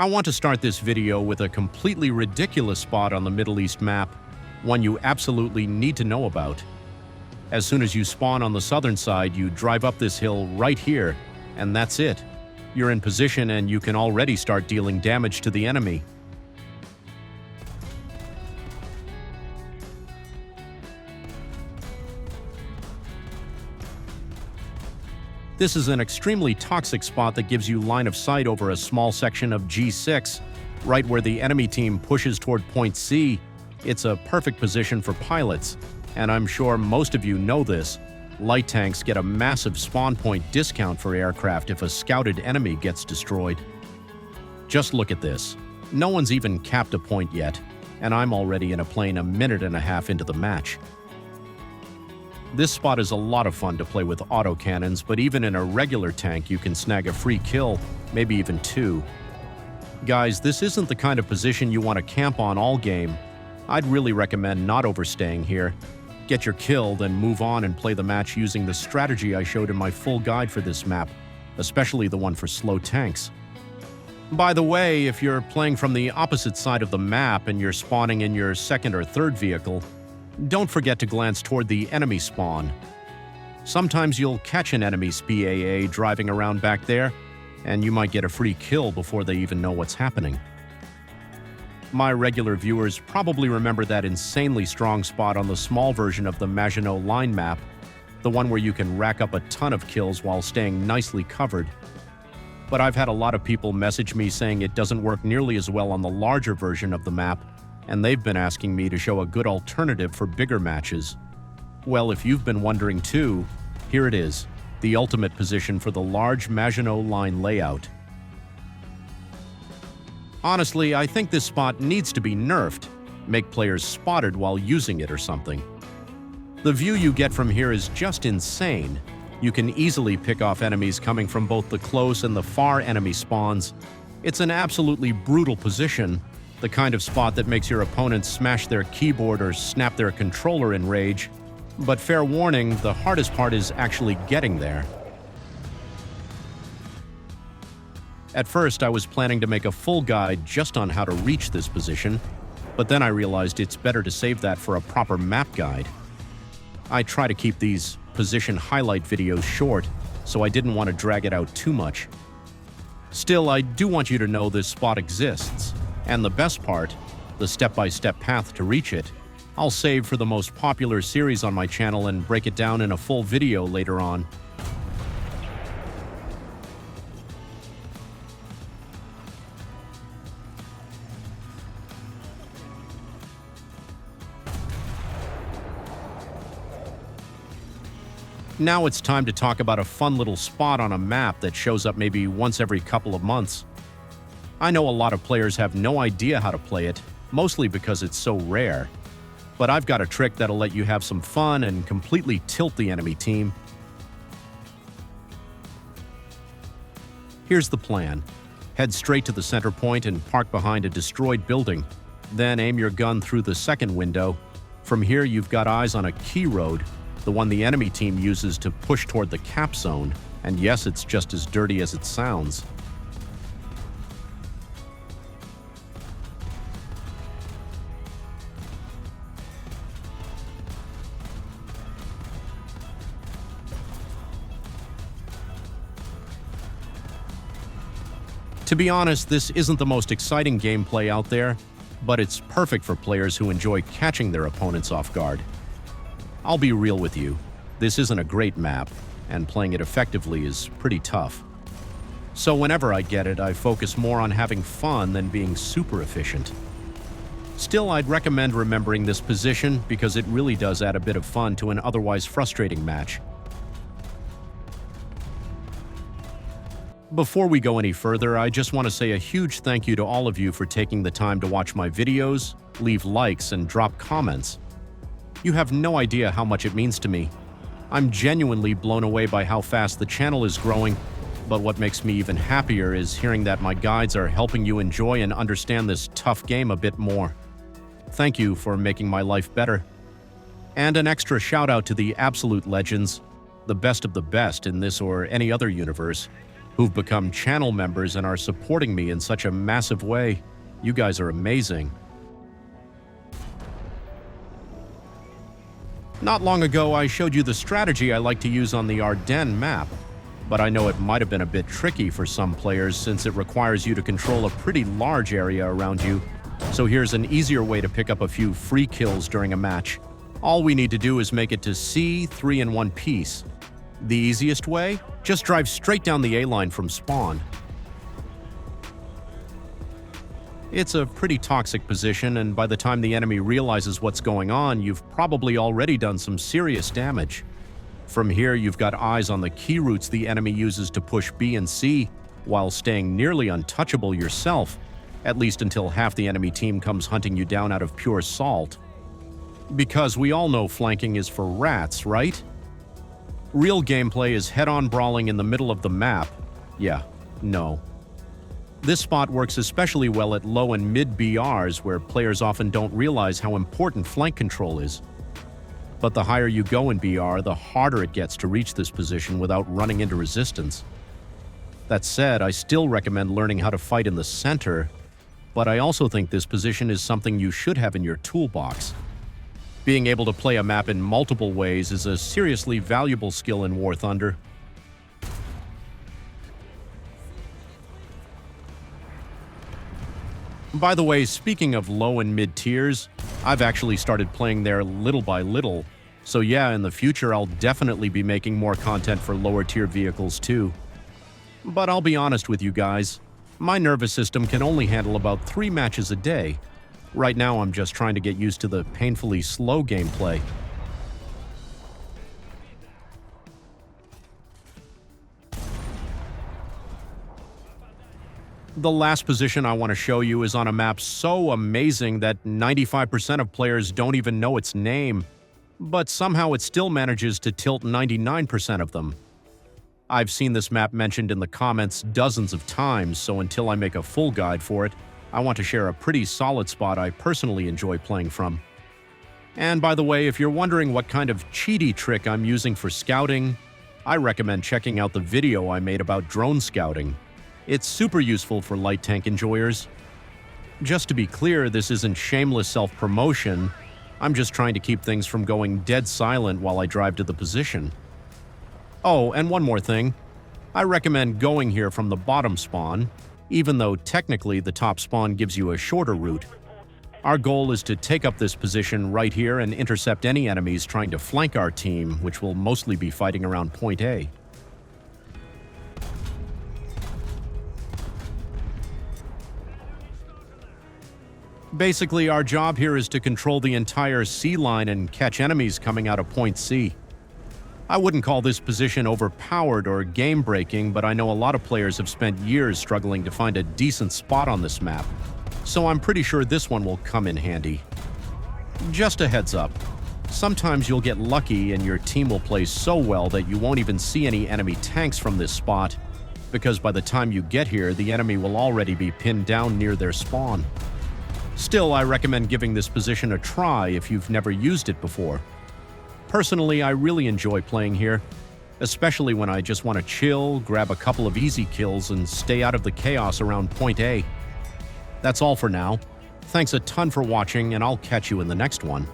I want to start this video with a completely ridiculous spot on the Middle East map, one you absolutely need to know about. As soon as you spawn on the southern side, you drive up this hill right here, and that's it. You're in position and you can already start dealing damage to the enemy. This is an extremely toxic spot that gives you line of sight over a small section of G6, right where the enemy team pushes toward point C. It's a perfect position for pilots, and I'm sure most of you know this. Light tanks get a massive spawn point discount for aircraft if a scouted enemy gets destroyed. Just look at this. No one's even capped a point yet, and I'm already in a plane a minute and a half into the match. This spot is a lot of fun to play with autocannons, but even in a regular tank you can snag a free kill, maybe even two. Guys, this isn't the kind of position you want to camp on all game. I'd really recommend not overstaying here. Get your kill, then move on and play the match using the strategy I showed in my full guide for this map, especially the one for slow tanks. By the way, if you're playing from the opposite side of the map and you're spawning in your second or third vehicle, don't forget to glance toward the enemy spawn. Sometimes you'll catch an enemy SPAA driving around back there, and you might get a free kill before they even know what's happening. My regular viewers probably remember that insanely strong spot on the small version of the Maginot Line map, the one where you can rack up a ton of kills while staying nicely covered. But I've had a lot of people message me saying it doesn't work nearly as well on the larger version of the map, and they've been asking me to show a good alternative for bigger matches. Well, if you've been wondering too, here it is, the ultimate position for the large Maginot Line layout. Honestly, I think this spot needs to be nerfed, make players spotted while using it or something. The view you get from here is just insane. You can easily pick off enemies coming from both the close and the far enemy spawns. It's an absolutely brutal position, the kind of spot that makes your opponents smash their keyboard or snap their controller in rage. But fair warning, the hardest part is actually getting there. At first, I was planning to make a full guide just on how to reach this position, but then I realized it's better to save that for a proper map guide. I try to keep these position highlight videos short, so I didn't want to drag it out too much. Still, I do want you to know this spot exists. And the best part, the step-by-step path to reach it, I'll save for the most popular series on my channel and break it down in a full video later on. Now it's time to talk about a fun little spot on a map that shows up maybe once every couple of months. I know a lot of players have no idea how to play it, mostly because it's so rare. But I've got a trick that'll let you have some fun and completely tilt the enemy team. Here's the plan. Head straight to the center point and park behind a destroyed building. Then aim your gun through the second window. From here, you've got eyes on a key road, the one the enemy team uses to push toward the cap zone. And yes, it's just as dirty as it sounds. To be honest, this isn't the most exciting gameplay out there, but it's perfect for players who enjoy catching their opponents off guard. I'll be real with you, this isn't a great map, and playing it effectively is pretty tough. So whenever I get it, I focus more on having fun than being super efficient. Still, I'd recommend remembering this position because it really does add a bit of fun to an otherwise frustrating match. Before we go any further, I just want to say a huge thank you to all of you for taking the time to watch my videos, leave likes, and drop comments. You have no idea how much it means to me. I'm genuinely blown away by how fast the channel is growing, but what makes me even happier is hearing that my guides are helping you enjoy and understand this tough game a bit more. Thank you for making my life better. And an extra shout out to the absolute legends, the best of the best in this or any other universe, who've become channel members and are supporting me in such a massive way. You guys are amazing. Not long ago, I showed you the strategy I like to use on the Ardennes map, but I know it might have been a bit tricky for some players since it requires you to control a pretty large area around you. So here's an easier way to pick up a few free kills during a match. All we need to do is make it to C 3 in one piece. The easiest way? Just drive straight down the A line from spawn. It's a pretty toxic position, and by the time the enemy realizes what's going on, you've probably already done some serious damage. From here, you've got eyes on the key routes the enemy uses to push B and C, while staying nearly untouchable yourself, at least until half the enemy team comes hunting you down out of pure salt. Because we all know flanking is for rats, right? Real gameplay is head-on brawling in the middle of the map. Yeah, no. This spot works especially well at low and mid BRs, where players often don't realize how important flank control is. But the higher you go in BR, the harder it gets to reach this position without running into resistance. That said, I still recommend learning how to fight in the center, but I also think this position is something you should have in your toolbox. Being able to play a map in multiple ways is a seriously valuable skill in War Thunder. By the way, speaking of low and mid tiers, I've actually started playing there little by little. So yeah, in the future I'll definitely be making more content for lower tier vehicles too. But I'll be honest with you guys, my nervous system can only handle about 3 matches a day. Right now I'm just trying to get used to the painfully slow gameplay. The last position I want to show you is on a map so amazing that 95% of players don't even know its name, but somehow it still manages to tilt 99% of them. I've seen this map mentioned in the comments dozens of times, so until I make a full guide for it, I want to share a pretty solid spot I personally enjoy playing from. And by the way, if you're wondering what kind of cheaty trick I'm using for scouting, I recommend checking out the video I made about drone scouting. It's super useful for light tank enjoyers. Just to be clear, this isn't shameless self-promotion. I'm just trying to keep things from going dead silent while I drive to the position. Oh, and one more thing. I recommend going here from the bottom spawn, even though technically the top spawn gives you a shorter route. Our goal is to take up this position right here and intercept any enemies trying to flank our team, which will mostly be fighting around point A. Basically, our job here is to control the entire C line and catch enemies coming out of point C. I wouldn't call this position overpowered or game-breaking, but I know a lot of players have spent years struggling to find a decent spot on this map, so I'm pretty sure this one will come in handy. Just a heads up, sometimes you'll get lucky and your team will play so well that you won't even see any enemy tanks from this spot, because by the time you get here, the enemy will already be pinned down near their spawn. Still, I recommend giving this position a try if you've never used it before. Personally, I really enjoy playing here, especially when I just want to chill, grab a couple of easy kills, and stay out of the chaos around point A. That's all for now. Thanks a ton for watching, and I'll catch you in the next one.